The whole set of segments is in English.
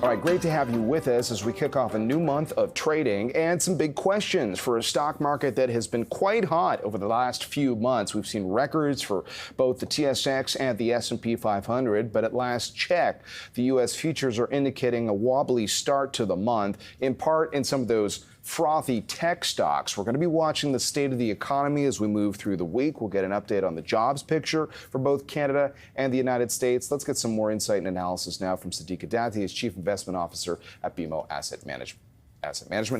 All right, great to have you with us as we kick off a new month of trading and some big questions for a stock market that has been quite hot over the last few months. We've seen records for both the TSX and the S&P 500, but at last check, the U.S. futures are indicating a wobbly start to the month, in part in some of those frothy tech stocks. We're going to be watching the state of the economy as we move through the week. We'll get an update on the jobs picture for both Canada and the United States. Let's get some more insight and analysis now from Sadiq Adatia, Chief Investment Officer at BMO Asset Management.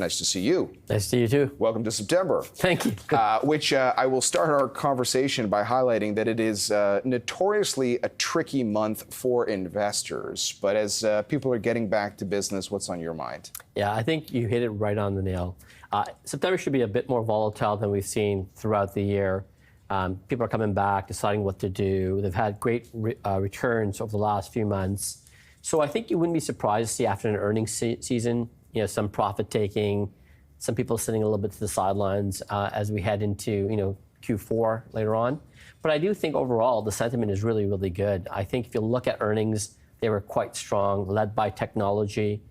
Nice to see you. Nice to see you too. Welcome to September. Thank you. I will start our conversation by highlighting that it is notoriously a tricky month for investors. But as people are getting back to business, what's on your mind? Yeah, I think you hit it right on the nail. September should be a bit more volatile than we've seen throughout the year. People are coming back, deciding what to do. They've had great returns over the last few months. So I think you wouldn't be surprised to see after an earnings season, some profit taking, some people sitting a little bit to the sidelines as we head into, Q4 later on. But I do think overall the sentiment is really, really good. I think if you look at earnings, they were quite strong, led by technology.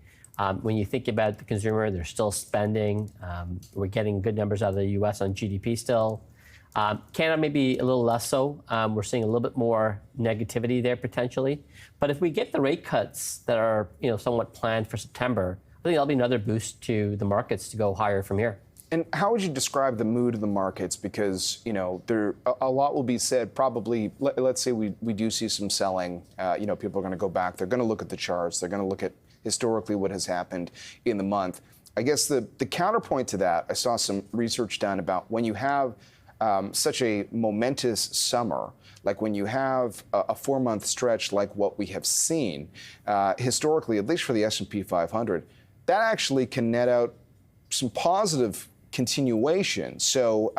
When you think about the consumer, they're still spending. We're getting good numbers out of the U.S. on GDP still. Canada maybe a little less so. We're seeing a little bit more negativity there potentially. But if we get the rate cuts that are somewhat planned for September, I think that'll be another boost to the markets to go higher from here. And how would you describe the mood of the markets? Because, there a lot will be said. Probably, let's say we do see some selling. People are going to go back. They're going to look at the charts. They're going to look at historically what has happened in the month. I guess the counterpoint to that, I saw some research done about when you have such a momentous summer, like when you have a 4-month stretch like what we have seen historically, at least for the S&P 500, that actually can net out some positive continuation. So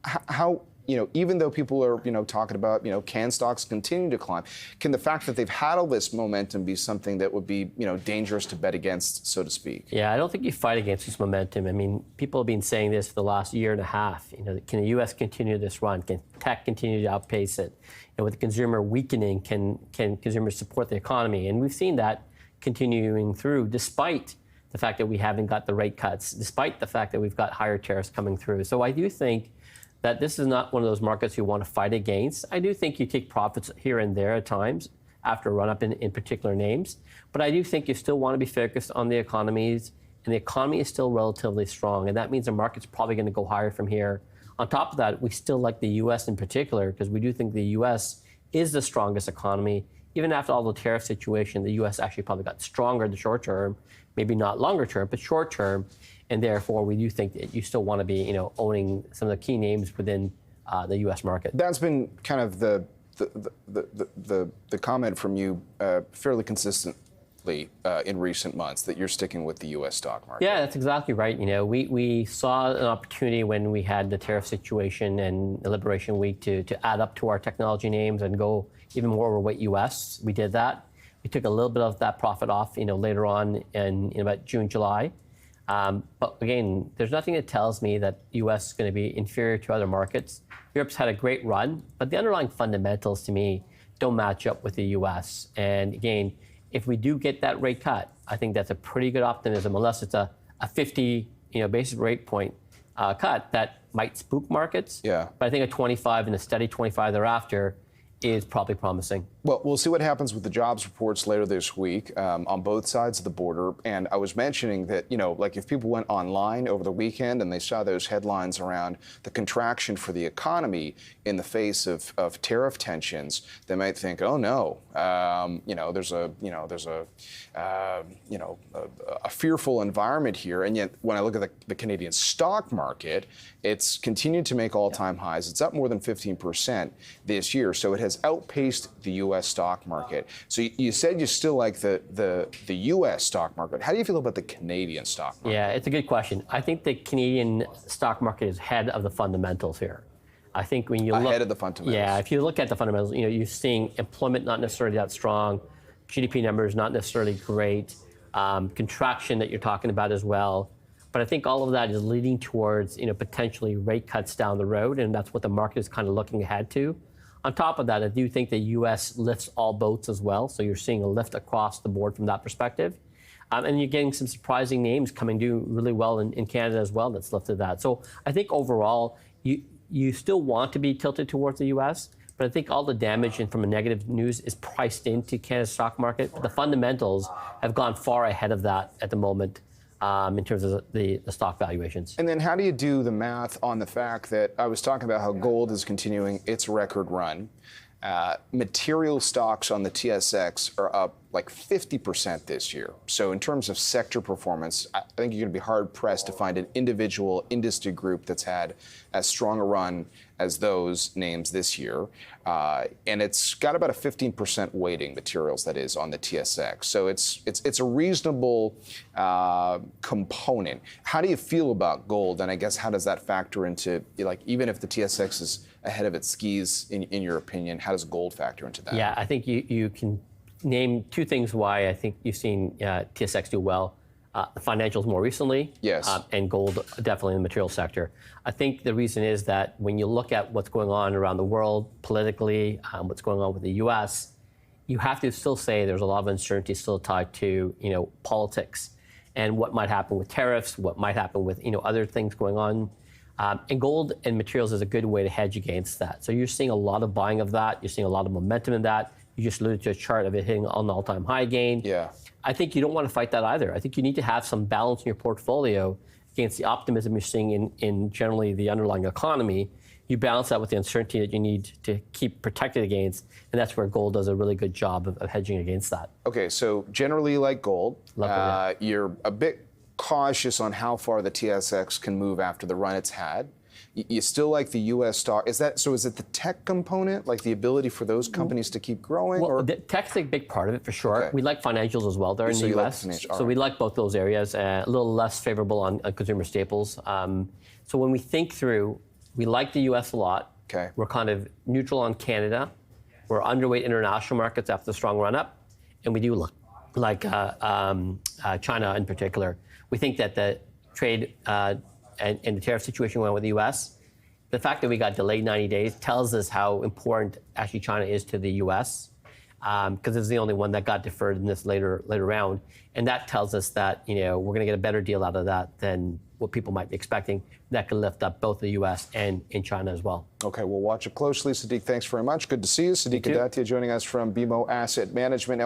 how, even though people are, talking about, can stocks continue to climb, can the fact that they've had all this momentum be something that would be, dangerous to bet against, so to speak? Yeah, I don't think you fight against this momentum. I mean, people have been saying this for the last year and a half. Can the U.S. continue this run? Can tech continue to outpace it? And with the consumer weakening, can consumers support the economy? And we've seen that continuing through, despite the fact that we haven't got the rate cuts, despite the fact that we've got higher tariffs coming through. So I do think that this is not one of those markets you want to fight against. I do think you take profits here and there at times after a run-up in particular names. But I do think you still want to be focused on the economies, and the economy is still relatively strong, and that means the market's probably going to go higher from here. On top of that, we still like the U.S. in particular, because we do think the U.S. is the strongest economy. Even after all the tariff situation, the U.S. actually probably got stronger in the short term, maybe not longer term, but short term. And therefore, we do think that you still want to be, owning some of the key names within the U.S. market. That's been kind of the comment from you fairly consistently in recent months, that you're sticking with the U.S. stock market. Yeah, that's exactly right. We saw an opportunity when we had the tariff situation and the Liberation Week to add up to our technology names and go even more overweight U.S. We did that. We took a little bit of that profit off, later on in about June, July. But again, there's nothing that tells me that U.S. is going to be inferior to other markets. Europe's had a great run, but the underlying fundamentals to me don't match up with the U.S. And again, if we do get that rate cut, I think that's a pretty good optimism, unless it's a 50 basis rate point cut that might spook markets. Yeah. But I think a 25 and a steady 25 thereafter is probably promising. Well, we'll see what happens with the jobs reports later this week on both sides of the border. And I was mentioning that, like if people went online over the weekend and they saw those headlines around the contraction for the economy in the face of tariff tensions, they might think, oh no, there's a fearful environment here. And yet, when I look at the Canadian stock market, it's continued to make all-time highs. It's up more than 15% this year. So it has outpaced the U.S. stock market. So you said you still like the U.S. stock market. How do you feel about the Canadian stock market? Yeah, it's a good question. I think the Canadian stock market is ahead of the fundamentals here. I think when you look ahead of the fundamentals. Yeah, if you look at the fundamentals, you're seeing employment not necessarily that strong, GDP numbers not necessarily great, contraction that you're talking about as well. But I think all of that is leading towards, potentially rate cuts down the road, and that's what the market is kind of looking ahead to. On top of that, I do think the U.S. lifts all boats as well. So you're seeing a lift across the board from that perspective. And you're getting some surprising names coming do really well in Canada as well that's lifted that. So I think overall, you still want to be tilted towards the U.S., but I think all the damage and from a negative news is priced into Canada's stock market. The fundamentals have gone far ahead of that at the moment in terms of the stock valuations. And then how do you do the math on the fact that I was talking about how gold is continuing its record run? Material stocks on the TSX are up like 50% this year. So in terms of sector performance, I think you're going to be hard pressed to find an individual industry group that's had as strong a run as those names this year. And it's got about a 15% weighting, materials that is, on the TSX. So it's a reasonable component. How do you feel about gold? And I guess how does that factor into, like, even if the TSX is ahead of its skis, in your opinion, how does gold factor into that? Yeah, I think you can name two things why I think you've seen TSX do well. The financials more recently, yes, and gold definitely in the material sector. I think the reason is that when you look at what's going on around the world politically, what's going on with the U.S., you have to still say there's a lot of uncertainty still tied to politics and what might happen with tariffs, what might happen with other things going on. And gold and materials is a good way to hedge against that. So you're seeing a lot of buying of that. You're seeing a lot of momentum in that. You just alluded to a chart of it hitting an all-time high gain. Yeah. I think you don't want to fight that either. I think you need to have some balance in your portfolio against the optimism you're seeing in generally the underlying economy. You balance that with the uncertainty that you need to keep protected against, and that's where gold does a really good job of hedging against that. Okay, so generally you like gold. You're a bit cautious on how far the TSX can move after the run it's had. You still like the U.S. stock. Is it the tech component, like the ability for those companies to keep growing? Well, the tech's a big part of it for sure. Okay. We like financials as well there in the U.S. So we like both those areas. A little less favorable on consumer staples. So when we think through, we like the U.S. a lot. Okay. We're kind of neutral on Canada. We're underweight international markets after the strong run-up. And we do like China in particular. We think that the trade and the tariff situation went with the U.S., the fact that we got delayed 90 days tells us how important actually China is to the U.S. Because it's the only one that got deferred in this later round. And that tells us that we're going to get a better deal out of that than what people might be expecting. That could lift up both the U.S. and in China as well. Okay, we'll watch it closely. Sadiq, thanks very much. Good to see you. Sadiq Adatia joining us from BMO Asset Management.